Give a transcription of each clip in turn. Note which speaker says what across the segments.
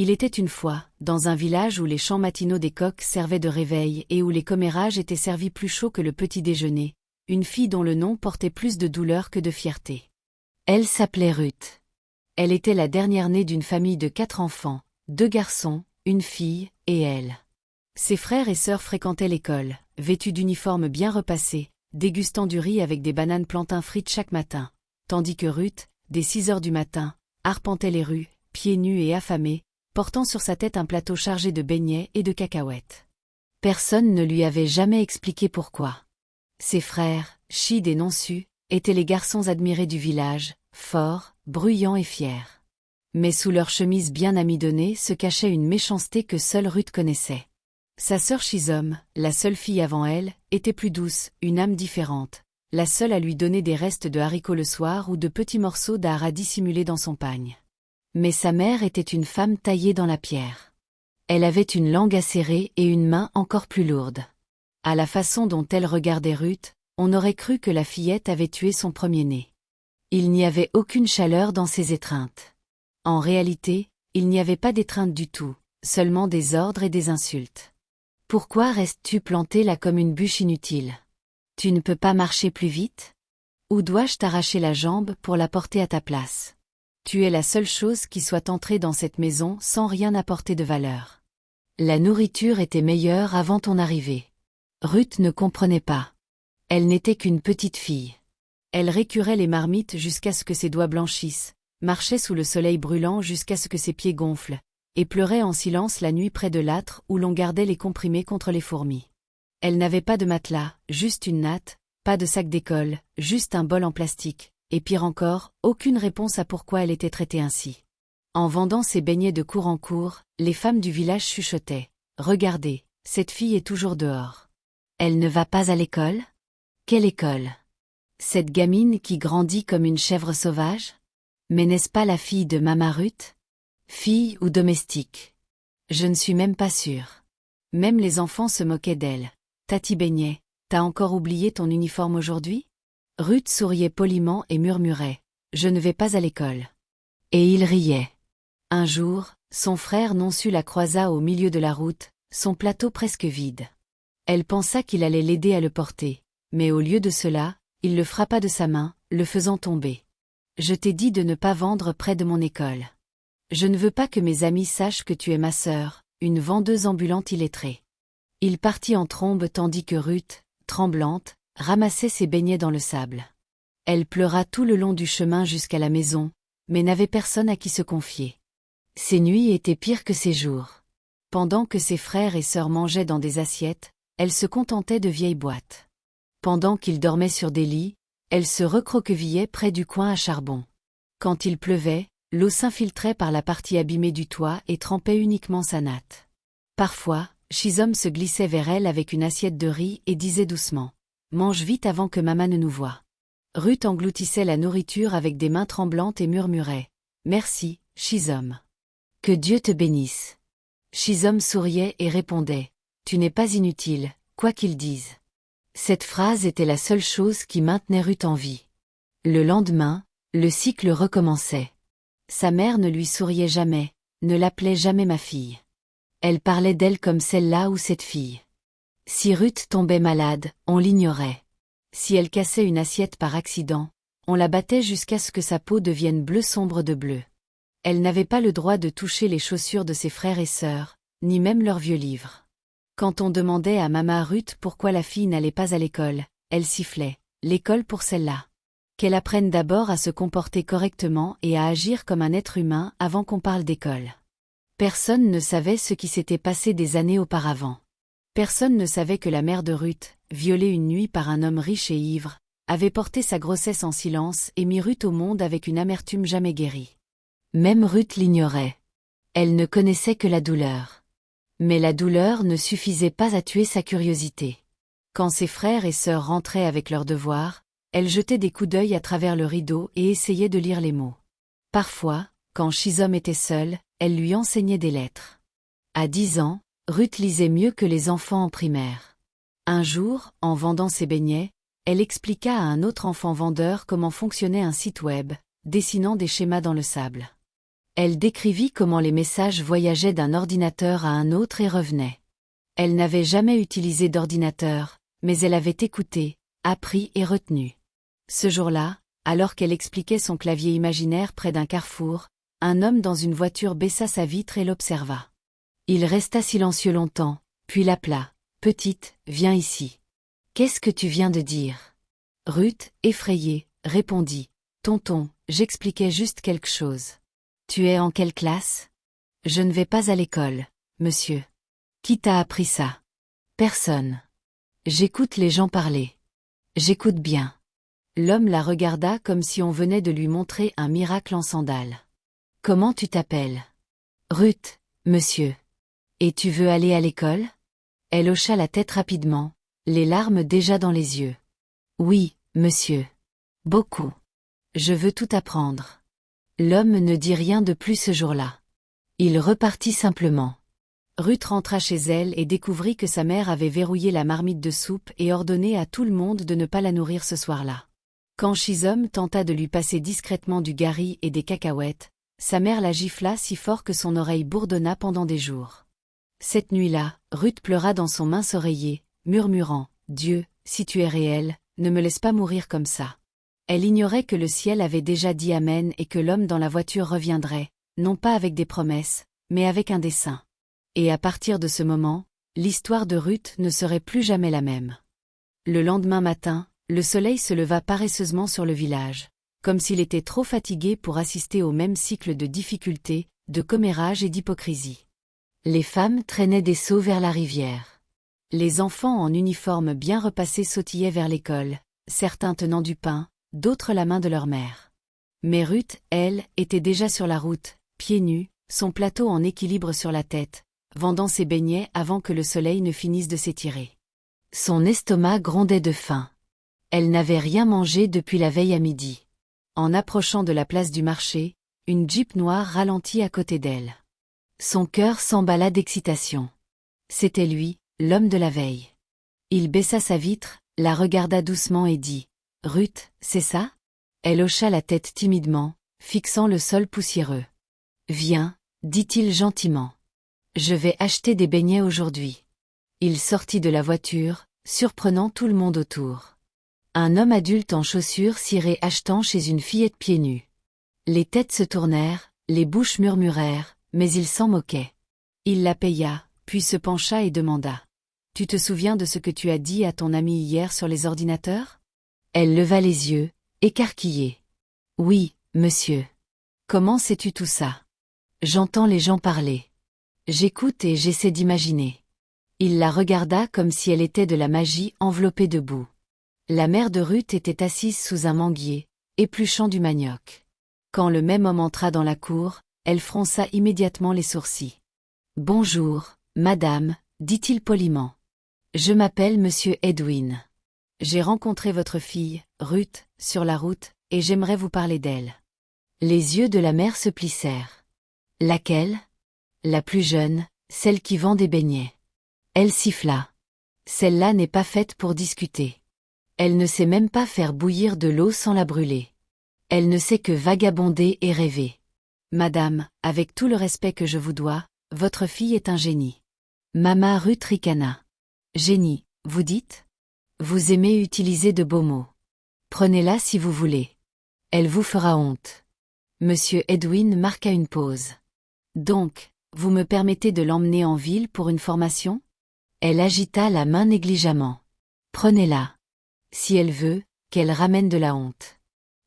Speaker 1: Il était une fois, dans un village où les chants matinaux des coqs servaient de réveil et où les commérages étaient servis plus chauds que le petit déjeuner, une fille dont le nom portait plus de douleur que de fierté. Elle s'appelait Ruth. Elle était la dernière née d'une famille de 4 enfants, 2 garçons, une fille, et elle. Ses frères et sœurs fréquentaient l'école, vêtus d'uniformes bien repassés, dégustant du riz avec des bananes plantain frites chaque matin, tandis que Ruth, dès 6 heures du matin, arpentait les rues, pieds nus et affamée, portant sur sa tête un plateau chargé de beignets et de cacahuètes. Personne ne lui avait jamais expliqué pourquoi. Ses frères, Chid et Nonsu, étaient les garçons admirés du village, forts, bruyants et fiers. Mais sous leur chemise bien amidonnée se cachait une méchanceté que seule Ruth connaissait. Sa sœur Shizom, la seule fille avant elle, était plus douce, une âme différente, la seule à lui donner des restes de haricots le soir ou de petits morceaux d'ahara dissimulés dans son pagne. Mais sa mère était une femme taillée dans la pierre. Elle avait une langue acérée et une main encore plus lourde. À la façon dont elle regardait Ruth, on aurait cru que la fillette avait tué son premier-né. Il n'y avait aucune chaleur dans ses étreintes. En réalité, il n'y avait pas d'étreinte du tout, seulement des ordres et des insultes. Pourquoi restes-tu plantée là comme une bûche inutile? Tu ne peux pas marcher plus vite? Ou dois-je t'arracher la jambe pour la porter à ta place? Tu es la seule chose qui soit entrée dans cette maison sans rien apporter de valeur. La nourriture était meilleure avant ton arrivée. Ruth ne comprenait pas. Elle n'était qu'une petite fille. Elle récurait les marmites jusqu'à ce que ses doigts blanchissent, marchait sous le soleil brûlant jusqu'à ce que ses pieds gonflent, et pleurait en silence la nuit près de l'âtre où l'on gardait les comprimés contre les fourmis. Elle n'avait pas de matelas, juste une natte, pas de sac d'école, juste un bol en plastique, et pire encore, aucune réponse à pourquoi elle était traitée ainsi. En vendant ses beignets de cour en cour, les femmes du village chuchotaient. « Regardez, cette fille est toujours dehors. Elle ne va pas à l'école? Quelle école? Cette gamine qui grandit comme une chèvre sauvage? Mais n'est-ce pas la fille de Mama Ruth? Fille ou domestique? Je ne suis même pas sûre. » Même les enfants se moquaient d'elle. « Tati Beignet, t'as encore oublié ton uniforme aujourd'hui? » Ruth souriait poliment et murmurait « Je ne vais pas à l'école. » Et il riait. Un jour, son frère Nonsu la croisa au milieu de la route, son plateau presque vide. Elle pensa qu'il allait l'aider à le porter, mais au lieu de cela, il le frappa de sa main, le faisant tomber. « Je t'ai dit de ne pas vendre près de mon école. Je ne veux pas que mes amis sachent que tu es ma sœur, une vendeuse ambulante illettrée. » Il partit en trombe tandis que Ruth, tremblante, ramassait ses beignets dans le sable. Elle pleura tout le long du chemin jusqu'à la maison, mais n'avait personne à qui se confier. Ses nuits étaient pires que ses jours. Pendant que ses frères et sœurs mangeaient dans des assiettes, elle se contentait de vieilles boîtes. Pendant qu'ils dormaient sur des lits, elle se recroquevillait près du coin à charbon. Quand il pleuvait, l'eau s'infiltrait par la partie abîmée du toit et trempait uniquement sa natte. Parfois, Shizom se glissait vers elle avec une assiette de riz et disait doucement « Mange vite avant que maman ne nous voie. » Ruth engloutissait la nourriture avec des mains tremblantes et murmurait « Merci, Shizom. Que Dieu te bénisse. » Shizom souriait et répondait « Tu n'es pas inutile, quoi qu'ils disent. » Cette phrase était la seule chose qui maintenait Ruth en vie. Le lendemain, le cycle recommençait. Sa mère ne lui souriait jamais, ne l'appelait jamais ma fille. Elle parlait d'elle comme celle-là ou cette fille. Si Ruth tombait malade, on l'ignorait. Si elle cassait une assiette par accident, on la battait jusqu'à ce que sa peau devienne bleu sombre de bleu. Elle n'avait pas le droit de toucher les chaussures de ses frères et sœurs, ni même leurs vieux livres. Quand on demandait à Mama Ruth pourquoi la fille n'allait pas à l'école, elle sifflait « L'école pour celle-là. Qu'elle apprenne d'abord à se comporter correctement et à agir comme un être humain avant qu'on parle d'école. » Personne ne savait ce qui s'était passé des années auparavant. Personne ne savait que la mère de Ruth, violée une nuit par un homme riche et ivre, avait porté sa grossesse en silence et mis Ruth au monde avec une amertume jamais guérie. Même Ruth l'ignorait. Elle ne connaissait que la douleur. Mais la douleur ne suffisait pas à tuer sa curiosité. Quand ses frères et sœurs rentraient avec leurs devoirs, elle jetait des coups d'œil à travers le rideau et essayait de lire les mots. Parfois, quand Shizom était seule, elle lui enseignait des lettres. À 10 ans, Ruth lisait mieux que les enfants en primaire. Un jour, en vendant ses beignets, elle expliqua à un autre enfant vendeur comment fonctionnait un site web, dessinant des schémas dans le sable. Elle décrivit comment les messages voyageaient d'un ordinateur à un autre et revenaient. Elle n'avait jamais utilisé d'ordinateur, mais elle avait écouté, appris et retenu. Ce jour-là, alors qu'elle expliquait son clavier imaginaire près d'un carrefour, un homme dans une voiture baissa sa vitre et l'observa. Il resta silencieux longtemps, puis l'appela. « Petite, viens ici. »« Qu'est-ce que tu viens de dire ?» Ruth, effrayée, répondit. « Tonton, j'expliquais juste quelque chose. »« Tu es en quelle classe ?»« Je ne vais pas à l'école, monsieur. »« Qui t'a appris ça ?»« Personne. »« J'écoute les gens parler. »« J'écoute bien. » L'homme la regarda comme si on venait de lui montrer un miracle en sandales. « Comment tu t'appelles ?»« Ruth, monsieur. »« Et tu veux aller à l'école ?» Elle hocha la tête rapidement, les larmes déjà dans les yeux. « Oui, monsieur. Beaucoup. Je veux tout apprendre. » L'homme ne dit rien de plus ce jour-là. Il repartit simplement. Ruth rentra chez elle et découvrit que sa mère avait verrouillé la marmite de soupe et ordonné à tout le monde de ne pas la nourrir ce soir-là. Quand Chisholm tenta de lui passer discrètement du gari et des cacahuètes, sa mère la gifla si fort que son oreille bourdonna pendant des jours. Cette nuit-là, Ruth pleura dans son mince oreiller, murmurant « Dieu, si tu es réel, ne me laisse pas mourir comme ça. » Elle ignorait que le ciel avait déjà dit Amen et que l'homme dans la voiture reviendrait, non pas avec des promesses, mais avec un dessein. Et à partir de ce moment, l'histoire de Ruth ne serait plus jamais la même. Le lendemain matin, le soleil se leva paresseusement sur le village, comme s'il était trop fatigué pour assister au même cycle de difficultés, de commérage et d'hypocrisie. Les femmes traînaient des seaux vers la rivière. Les enfants en uniforme bien repassé sautillaient vers l'école, certains tenant du pain, d'autres la main de leur mère. Mais Ruth, elle, était déjà sur la route, pieds nus, son plateau en équilibre sur la tête, vendant ses beignets avant que le soleil ne finisse de s'étirer. Son estomac grondait de faim. Elle n'avait rien mangé depuis la veille à midi. En approchant de la place du marché, une Jeep noire ralentit à côté d'elle. Son cœur s'emballa d'excitation. C'était lui, l'homme de la veille. Il baissa sa vitre, la regarda doucement et dit « Ruth, c'est ça ?» Elle hocha la tête timidement, fixant le sol poussiéreux. « Viens, » dit-il gentiment. « Je vais acheter des beignets aujourd'hui. » Il sortit de la voiture, surprenant tout le monde autour. Un homme adulte en chaussures cirées achetant chez une fillette pieds nus. Les têtes se tournèrent, les bouches murmurèrent, mais il s'en moquait. Il la paya, puis se pencha et demanda. « Tu te souviens de ce que tu as dit à ton ami hier sur les ordinateurs ?» Elle leva les yeux, écarquillée. « Oui, monsieur. Comment sais-tu tout ça ?»« J'entends les gens parler. J'écoute et j'essaie d'imaginer. » Il la regarda comme si elle était de la magie enveloppée de boue. La mère de Ruth était assise sous un manguier, épluchant du manioc. Quand le même homme entra dans la cour, elle fronça immédiatement les sourcils. « Bonjour, madame, » dit-il poliment. « Je m'appelle monsieur Edwin. J'ai rencontré votre fille, Ruth, sur la route, et j'aimerais vous parler d'elle. » Les yeux de la mère se plissèrent. « Laquelle ?»« La plus jeune, celle qui vend des beignets. » Elle siffla. « Celle-là n'est pas faite pour discuter. Elle ne sait même pas faire bouillir de l'eau sans la brûler. Elle ne sait que vagabonder et rêver. Madame, avec tout le respect que je vous dois, votre fille est un génie. » Mama Ruth ricana. « Génie, vous dites ? Vous aimez utiliser de beaux mots. Prenez-la si vous voulez. Elle vous fera honte. » Monsieur Edwin marqua une pause. « Donc, vous me permettez de l'emmener en ville pour une formation ? » Elle agita la main négligemment. « Prenez-la. Si elle veut, qu'elle ramène de la honte.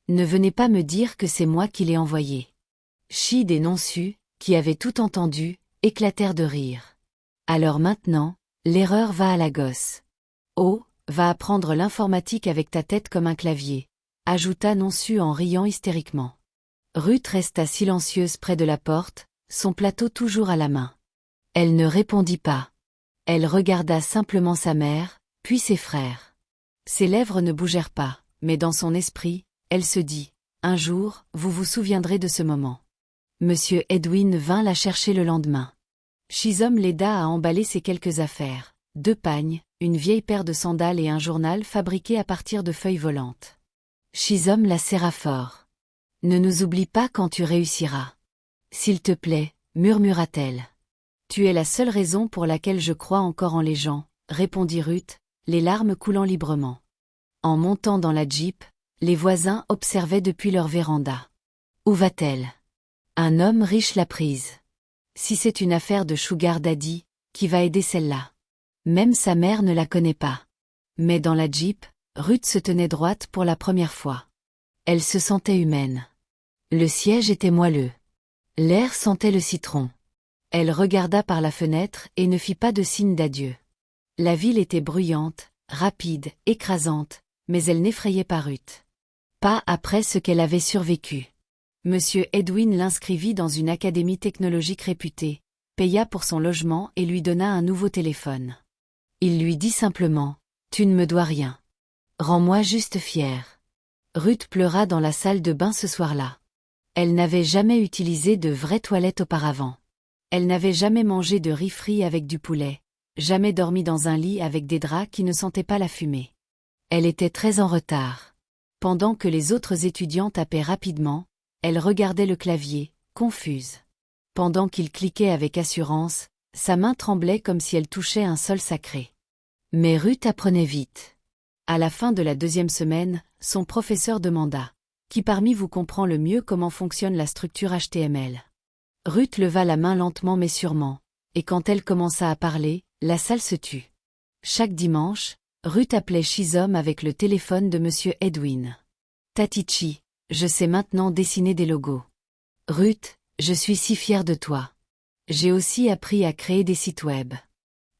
Speaker 1: Ne venez pas me dire que c'est moi qui l'ai envoyée. » Chid et Nonsu, qui avaient tout entendu, éclatèrent de rire. « Alors maintenant, l'erreur va à la gosse. Oh, va apprendre l'informatique avec ta tête comme un clavier, » ajouta Nonsu en riant hystériquement. Ruth resta silencieuse près de la porte, son plateau toujours à la main. Elle ne répondit pas. Elle regarda simplement sa mère, puis ses frères. Ses lèvres ne bougèrent pas, mais dans son esprit, elle se dit « Un jour, vous vous souviendrez de ce moment. » Monsieur Edwin vint la chercher le lendemain. Chisholm l'aida à emballer ses quelques affaires, 2 pagnes, une vieille paire de sandales et un journal fabriqué à partir de feuilles volantes. Chisholm la serra fort. « Ne nous oublie pas quand tu réussiras. S'il te plaît, murmura-t-elle. Tu es la seule raison pour laquelle je crois encore en les gens, répondit Ruth, les larmes coulant librement. En montant dans la Jeep, les voisins observaient depuis leur véranda. Où va-t-elle? Un homme riche l'a prise. Si c'est une affaire de sugar daddy, qui va aider celle-là? Même sa mère ne la connaît pas. Mais dans la Jeep, Ruth se tenait droite pour la première fois. Elle se sentait humaine. Le siège était moelleux. L'air sentait le citron. Elle regarda par la fenêtre et ne fit pas de signe d'adieu. La ville était bruyante, rapide, écrasante, mais elle n'effrayait pas Ruth. Pas après ce qu'elle avait survécu. Monsieur Edwin l'inscrivit dans une académie technologique réputée, paya pour son logement et lui donna un nouveau téléphone. Il lui dit simplement « Tu ne me dois rien. Rends-moi juste fière. » Ruth pleura dans la salle de bain ce soir-là. Elle n'avait jamais utilisé de vraies toilettes auparavant. Elle n'avait jamais mangé de riz frit avec du poulet, jamais dormi dans un lit avec des draps qui ne sentaient pas la fumée. Elle était très en retard. Pendant que les autres étudiants tapaient rapidement, elle regardait le clavier, confuse. Pendant qu'il cliquait avec assurance, sa main tremblait comme si elle touchait un sol sacré. Mais Ruth apprenait vite. À la fin de la 2e semaine, son professeur demanda « Qui parmi vous comprend le mieux comment fonctionne la structure HTML ?» Ruth leva la main lentement mais sûrement, et quand elle commença à parler, la salle se tut. Chaque dimanche, Ruth appelait Shizom avec le téléphone de Monsieur Edwin. « Tatichi, je sais maintenant dessiner des logos. Ruth, je suis si fière de toi. J'ai aussi appris à créer des sites web.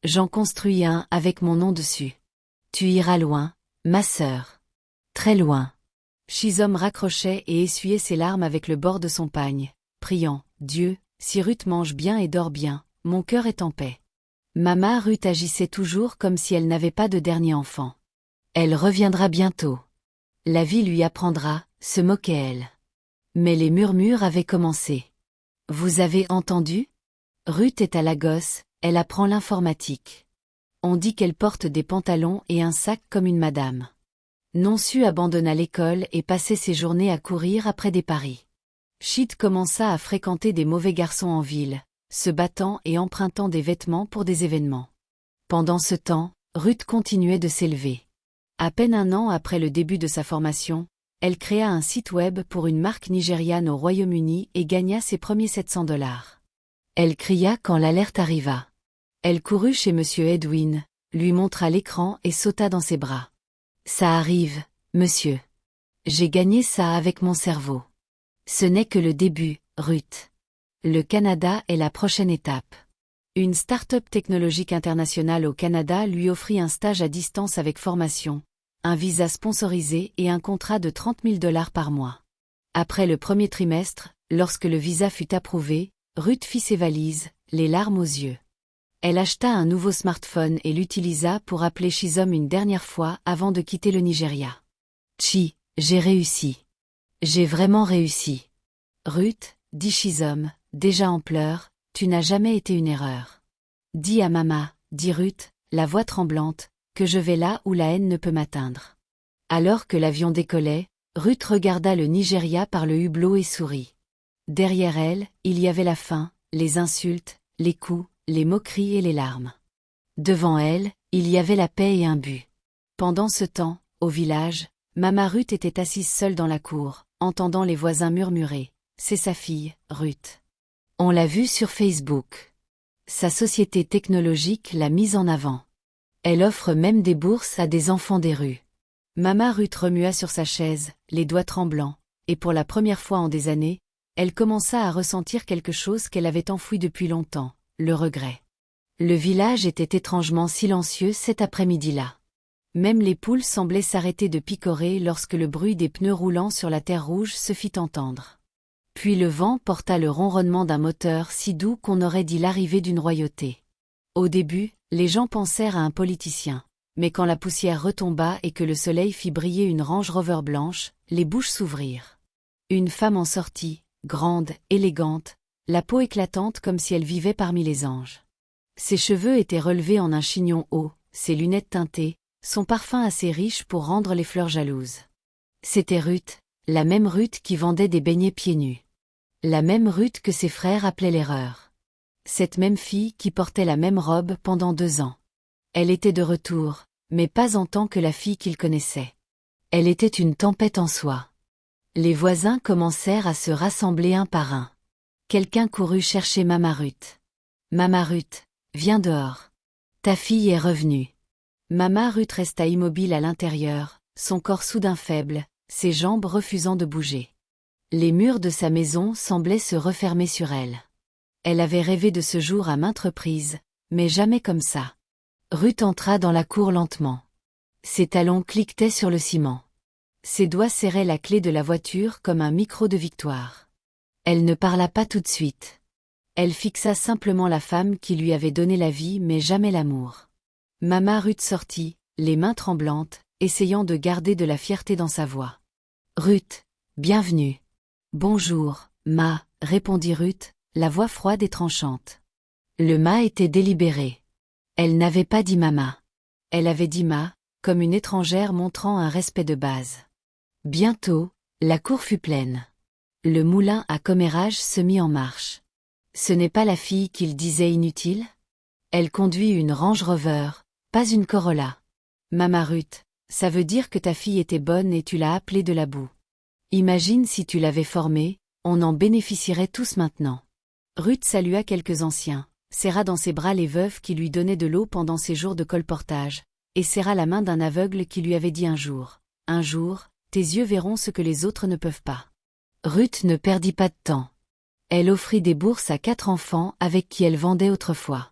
Speaker 1: J'en construis un avec mon nom dessus. Tu iras loin, ma sœur. Très loin. » Shizom raccrochait et essuyait ses larmes avec le bord de son pagne, priant « Dieu, si Ruth mange bien et dort bien, mon cœur est en paix. » Mama Ruth agissait toujours comme si elle n'avait pas de dernier enfant. Elle reviendra bientôt. La vie lui apprendra, se moquait elle. Mais les murmures avaient commencé. Vous avez entendu? Ruth est à Lagos, elle apprend l'informatique. On dit qu'elle porte des pantalons et un sac comme une madame. Nonsu abandonna l'école et passait ses journées à courir après des paris. Chid commença à fréquenter des mauvais garçons en ville, se battant et empruntant des vêtements pour des événements. Pendant ce temps, Ruth continuait de s'élever. À peine un an après le début de sa formation, elle créa un site web pour une marque nigériane au Royaume-Uni et gagna ses premiers $700. Elle cria quand l'alerte arriva. Elle courut chez Monsieur Edwin, lui montra l'écran et sauta dans ses bras. « Ça arrive, monsieur. J'ai gagné ça avec mon cerveau. Ce n'est que le début, Ruth. Le Canada est la prochaine étape. » Une start-up technologique internationale au Canada lui offrit un stage à distance avec formation, un visa sponsorisé et un contrat de $30 000 par mois. Après le premier trimestre, lorsque le visa fut approuvé, Ruth fit ses valises, les larmes aux yeux. Elle acheta un nouveau smartphone et l'utilisa pour appeler Shizom une dernière fois avant de quitter le Nigeria. « Chi, j'ai réussi. J'ai vraiment réussi. » « Ruth, dit Shizom, déjà en pleurs, tu n'as jamais été une erreur. Dis à Mama, dit Ruth, la voix tremblante, que je vais là où la haine ne peut m'atteindre. » Alors que l'avion décollait, Ruth regarda le Nigeria par le hublot et sourit. Derrière elle, il y avait la faim, les insultes, les coups, les moqueries et les larmes. Devant elle, il y avait la paix et un but. Pendant ce temps, au village, Mama Ruth était assise seule dans la cour, entendant les voisins murmurer. C'est sa fille, Ruth. On l'a vue sur Facebook. Sa société technologique l'a mise en avant. Elle offre même des bourses à des enfants des rues. Mama Ruth remua sur sa chaise, les doigts tremblants, et pour la première fois en des années, elle commença à ressentir quelque chose qu'elle avait enfoui depuis longtemps, le regret. Le village était étrangement silencieux cet après-midi-là. Même les poules semblaient s'arrêter de picorer lorsque le bruit des pneus roulant sur la terre rouge se fit entendre. Puis le vent porta le ronronnement d'un moteur si doux qu'on aurait dit l'arrivée d'une royauté. Au début, les gens pensèrent à un politicien, mais quand la poussière retomba et que le soleil fit briller une Range Rover blanche, les bouches s'ouvrirent. Une femme en sortit, grande, élégante, la peau éclatante comme si elle vivait parmi les anges. Ses cheveux étaient relevés en un chignon haut, ses lunettes teintées, son parfum assez riche pour rendre les fleurs jalouses. C'était Ruth, la même Ruth qui vendait des beignets pieds nus. La même Ruth que ses frères appelaient l'erreur. Cette même fille qui portait la même robe pendant 2 ans. Elle était de retour, mais pas en tant que la fille qu'il connaissait. Elle était une tempête en soi. Les voisins commencèrent à se rassembler un par un. Quelqu'un courut chercher Mama Ruth. Mama Ruth, viens dehors. Ta fille est revenue. Mama Ruth resta immobile à l'intérieur, son corps soudain faible, ses jambes refusant de bouger. Les murs de sa maison semblaient se refermer sur elle. Elle avait rêvé de ce jour à maintes reprises, mais jamais comme ça. Ruth entra dans la cour lentement. Ses talons cliquetaient sur le ciment. Ses doigts serraient la clé de la voiture comme un micro de victoire. Elle ne parla pas tout de suite. Elle fixa simplement la femme qui lui avait donné la vie mais jamais l'amour. Mama Ruth sortit, les mains tremblantes, essayant de garder de la fierté dans sa voix. Ruth, bienvenue. Bonjour, Ma, répondit Ruth, la voix froide et tranchante. Le Ma était délibéré. Elle n'avait pas dit Mama. Elle avait dit Ma, comme une étrangère montrant un respect de base. Bientôt, la cour fut pleine. Le moulin à commérage se mit en marche. Ce n'est pas la fille qu'il disait inutile? Elle conduit une Range Rover, pas une Corolla. Mama Ruth, ça veut dire que ta fille était bonne et tu l'as appelée de la boue. Imagine si tu l'avais formée, on en bénéficierait tous maintenant. Ruth salua quelques anciens, serra dans ses bras les veuves qui lui donnaient de l'eau pendant ses jours de colportage, et serra la main d'un aveugle qui lui avait dit un jour, tes yeux verront ce que les autres ne peuvent pas. Ruth ne perdit pas de temps. Elle offrit des bourses à 4 enfants avec qui elle vendait autrefois.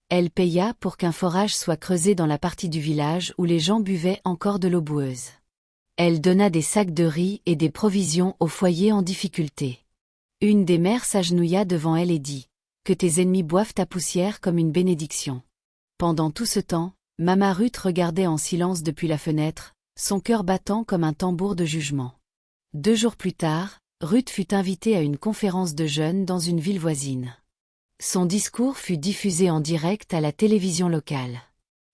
Speaker 1: Elle paya pour qu'un forage soit creusé dans la partie du village où les gens buvaient encore de l'eau boueuse. Elle donna des sacs de riz et des provisions aux foyers en difficulté. Une des mères s'agenouilla devant elle et dit « Que tes ennemis boivent ta poussière comme une bénédiction. » Pendant tout ce temps, Mama Ruth regardait en silence depuis la fenêtre, son cœur battant comme un tambour de jugement. 2 jours plus tard, Ruth fut invitée à une conférence de jeunes dans une ville voisine. Son discours fut diffusé en direct à la télévision locale.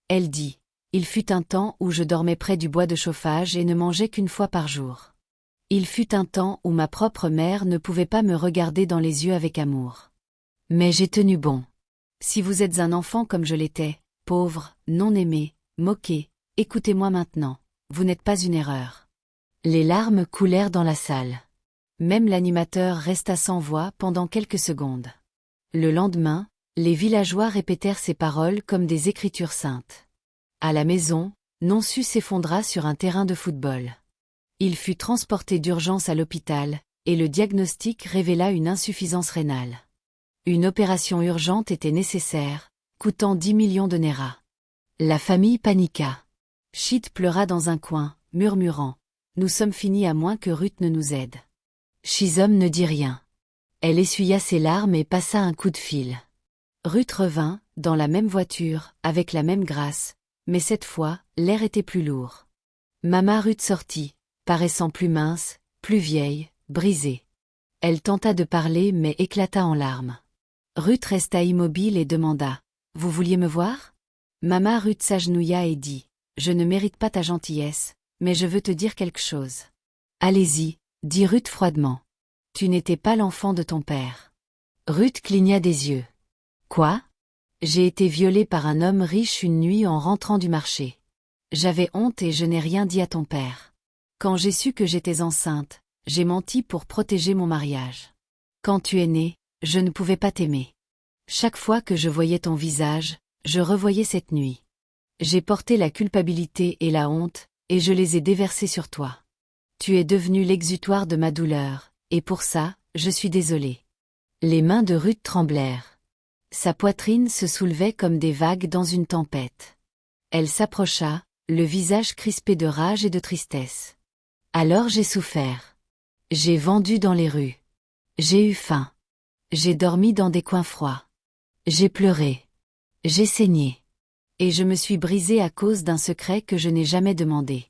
Speaker 1: Elle dit « Il fut un temps où je dormais près du bois de chauffage et ne mangeais qu'une fois par jour. Il fut un temps où ma propre mère ne pouvait pas me regarder dans les yeux avec amour. Mais j'ai tenu bon. Si vous êtes un enfant comme je l'étais, pauvre, non aimé, moqué, écoutez-moi maintenant, vous n'êtes pas une erreur. » Les larmes coulèrent dans la salle. Même l'animateur resta sans voix pendant quelques secondes. Le lendemain, les villageois répétèrent ces paroles comme des écritures saintes. À la maison, Nonsu s'effondra sur un terrain de football. Il fut transporté d'urgence à l'hôpital, et le diagnostic révéla une insuffisance rénale. Une opération urgente était nécessaire, coûtant 10 millions de Nera. La famille paniqua. Chit pleura dans un coin, murmurant « Nous sommes finis à moins que Ruth ne nous aide. » Shizom ne dit rien. Elle essuya ses larmes et passa un coup de fil. Ruth revint, dans la même voiture, avec la même grâce, mais cette fois, l'air était plus lourd. Mama Ruth sortit, paraissant plus mince, plus vieille, brisée. Elle tenta de parler mais éclata en larmes. Ruth resta immobile et demanda « Vous vouliez me voir ?» Mama Ruth s'agenouilla et dit « Je ne mérite pas ta gentillesse, mais je veux te dire quelque chose. »« Allez-y, » dit Ruth froidement. « Tu n'étais pas l'enfant de ton père. » Ruth cligna des yeux. « Quoi ? J'ai été violée par un homme riche une nuit en rentrant du marché. J'avais honte et je n'ai rien dit à ton père. Quand j'ai su que j'étais enceinte, j'ai menti pour protéger mon mariage. Quand tu es née, je ne pouvais pas t'aimer. Chaque fois que je voyais ton visage, je revoyais cette nuit. J'ai porté la culpabilité et la honte, et je les ai déversées sur toi. Tu es devenu l'exutoire de ma douleur, et pour ça, je suis désolée. » Les mains de Ruth tremblèrent. Sa poitrine se soulevait comme des vagues dans une tempête. Elle s'approcha, le visage crispé de rage et de tristesse. « Alors j'ai souffert. J'ai vendu dans les rues. J'ai eu faim. J'ai dormi dans des coins froids. J'ai pleuré. J'ai saigné. Et je me suis brisée à cause d'un secret que je n'ai jamais demandé. »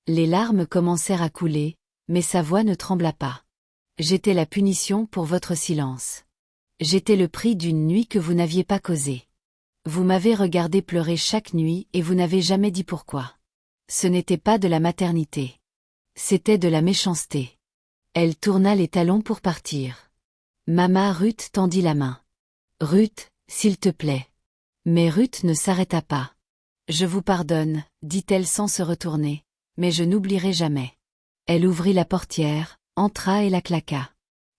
Speaker 1: Les larmes commencèrent à couler, mais sa voix ne trembla pas. « J'étais la punition pour votre silence. J'étais le prix d'une nuit que vous n'aviez pas causée. Vous m'avez regardé pleurer chaque nuit et vous n'avez jamais dit pourquoi. Ce n'était pas de la maternité. C'était de la méchanceté. » Elle tourna les talons pour partir. Mama Ruth tendit la main. Ruth, s'il te plaît. Mais Ruth ne s'arrêta pas. Je vous pardonne, dit-elle sans se retourner, mais je n'oublierai jamais. Elle ouvrit la portière, entra et la claqua.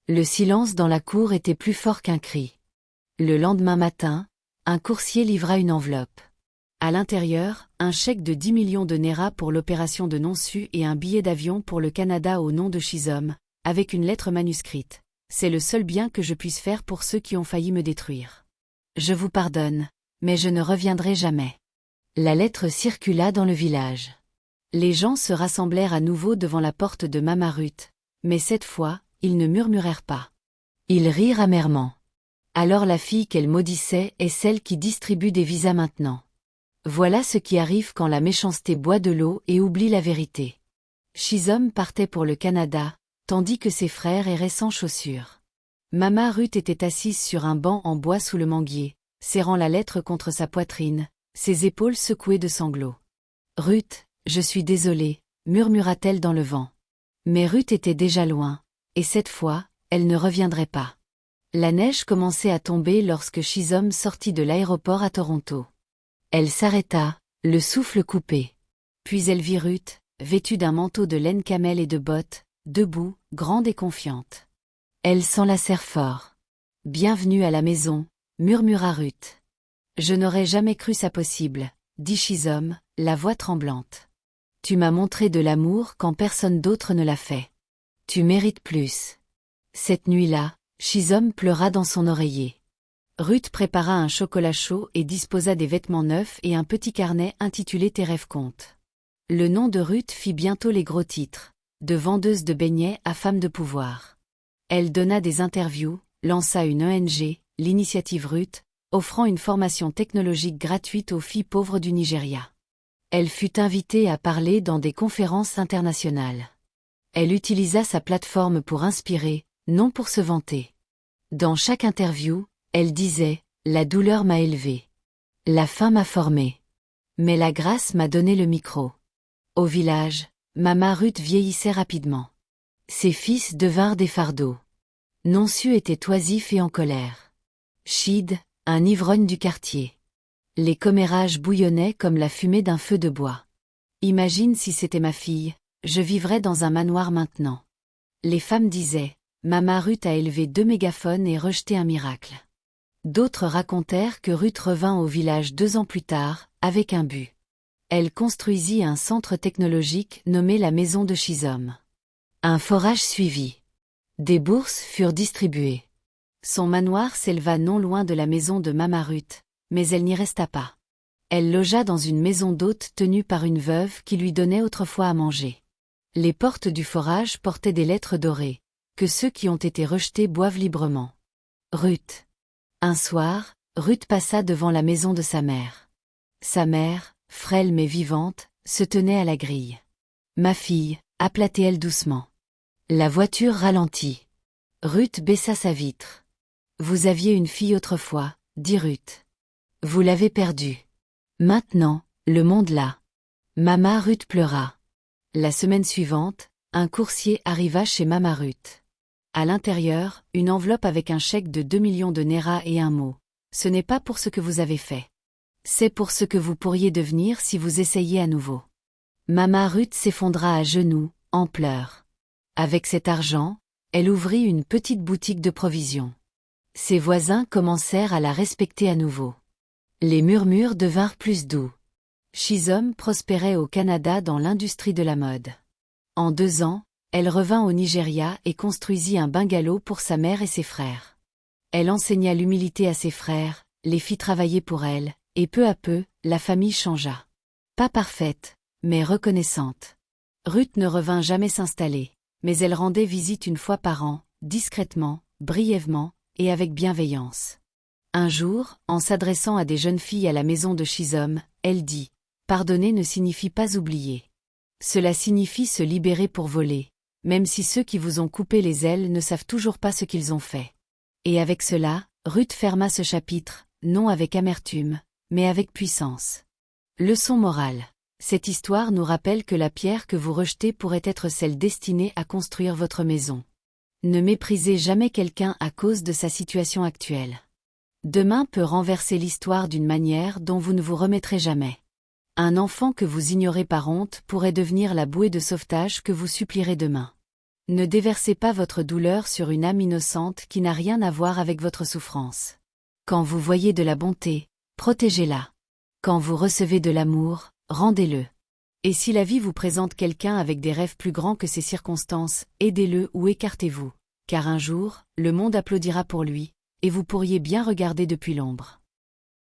Speaker 1: Le silence dans la cour était plus fort qu'un cri. Le lendemain matin, un coursier livra une enveloppe. À l'intérieur, un chèque de 10 millions de Naira pour l'opération de non-su et un billet d'avion pour le Canada au nom de Shizom, avec une lettre manuscrite. C'est le seul bien que je puisse faire pour ceux qui ont failli me détruire. Je vous pardonne, mais je ne reviendrai jamais. La lettre circula dans le village. Les gens se rassemblèrent à nouveau devant la porte de Mama Ruth, mais cette fois, ils ne murmurèrent pas. Ils rirent amèrement. Alors la fille qu'elle maudissait est celle qui distribue des visas maintenant. Voilà ce qui arrive quand la méchanceté boit de l'eau et oublie la vérité. Shizom partait pour le Canada, tandis que ses frères erraient sans chaussures. Mama Ruth était assise sur un banc en bois sous le manguier, serrant la lettre contre sa poitrine, ses épaules secouées de sanglots. « Ruth, je suis désolée, » murmura-t-elle dans le vent. Mais Ruth était déjà loin, et cette fois, elle ne reviendrait pas. La neige commençait à tomber lorsque Shizom sortit de l'aéroport à Toronto. Elle s'arrêta, le souffle coupé. Puis elle vit Ruth, vêtue d'un manteau de laine camel et de bottes, debout, grande et confiante. Elle s'enlacèrent fort. « Bienvenue à la maison », murmura Ruth. « Je n'aurais jamais cru ça possible », dit Shizom, la voix tremblante. « Tu m'as montré de l'amour quand personne d'autre ne l'a fait. Tu mérites plus. » Cette nuit-là, Shizom pleura dans son oreiller. Ruth prépara un chocolat chaud et disposa des vêtements neufs et un petit carnet intitulé Tes rêves comptent. Le nom de Ruth fit bientôt les gros titres, de vendeuse de beignets à femme de pouvoir. Elle donna des interviews, lança une ONG, l'initiative Ruth, offrant une formation technologique gratuite aux filles pauvres du Nigeria. Elle fut invitée à parler dans des conférences internationales. Elle utilisa sa plateforme pour inspirer, non pour se vanter. Dans chaque interview, elle disait « La douleur m'a élevée. La faim m'a formée. Mais la grâce m'a donné le micro. » Au village, Mama Ruth vieillissait rapidement. Ses fils devinrent des fardeaux. Nonsu était oisif et en colère. Shid, un ivrogne du quartier. Les commérages bouillonnaient comme la fumée d'un feu de bois. Imagine si c'était ma fille, je vivrais dans un manoir maintenant. Les femmes disaient, Mama Ruth a élevé 2 mégaphones et rejeté un miracle. D'autres racontèrent que Ruth revint au village 2 ans plus tard, avec un but. Elle construisit un centre technologique nommé la Maison de Shizom. Un forage suivit. Des bourses furent distribuées. Son manoir s'éleva non loin de la maison de Mama Ruth, mais elle n'y resta pas. Elle logea dans une maison d'hôte tenue par une veuve qui lui donnait autrefois à manger. Les portes du forage portaient des lettres dorées, que ceux qui ont été rejetés boivent librement. Ruth. Un soir, Ruth passa devant la maison de sa mère. Sa mère, frêle mais vivante, se tenait à la grille. « Ma fille », appela-t-elle doucement. La voiture ralentit. Ruth baissa sa vitre. « Vous aviez une fille autrefois », dit Ruth. « Vous l'avez perdue. Maintenant, le monde l'a. » Mama Ruth pleura. La semaine suivante, un coursier arriva chez Mama Ruth. À l'intérieur, une enveloppe avec un chèque de 2 millions de Naira et un mot. « Ce n'est pas pour ce que vous avez fait. C'est pour ce que vous pourriez devenir si vous essayiez à nouveau. » Mama Ruth s'effondra à genoux, en pleurs. Avec cet argent, elle ouvrit une petite boutique de provisions. Ses voisins commencèrent à la respecter à nouveau. Les murmures devinrent plus doux. Shizom prospérait au Canada dans l'industrie de la mode. En 2 ans, elle revint au Nigeria et construisit un bungalow pour sa mère et ses frères. Elle enseigna l'humilité à ses frères, les fit travailler pour elle, et peu à peu, la famille changea. Pas parfaite, mais reconnaissante. Ruth ne revint jamais s'installer, mais elle rendait visite une fois par an, discrètement, brièvement, et avec bienveillance. Un jour, en s'adressant à des jeunes filles à la maison de Shizom, elle dit « Pardonner ne signifie pas oublier. Cela signifie se libérer pour voler, même si ceux qui vous ont coupé les ailes ne savent toujours pas ce qu'ils ont fait. » Et avec cela, Ruth ferma ce chapitre, non avec amertume, mais avec puissance. Leçon morale. Cette histoire nous rappelle que la pierre que vous rejetez pourrait être celle destinée à construire votre maison. Ne méprisez jamais quelqu'un à cause de sa situation actuelle. Demain peut renverser l'histoire d'une manière dont vous ne vous remettrez jamais. Un enfant que vous ignorez par honte pourrait devenir la bouée de sauvetage que vous supplierez demain. Ne déversez pas votre douleur sur une âme innocente qui n'a rien à voir avec votre souffrance. Quand vous voyez de la bonté, protégez-la. Quand vous recevez de l'amour, rendez-le. Et si la vie vous présente quelqu'un avec des rêves plus grands que ses circonstances, aidez-le ou écartez-vous, car un jour, le monde applaudira pour lui, et vous pourriez bien regarder depuis l'ombre.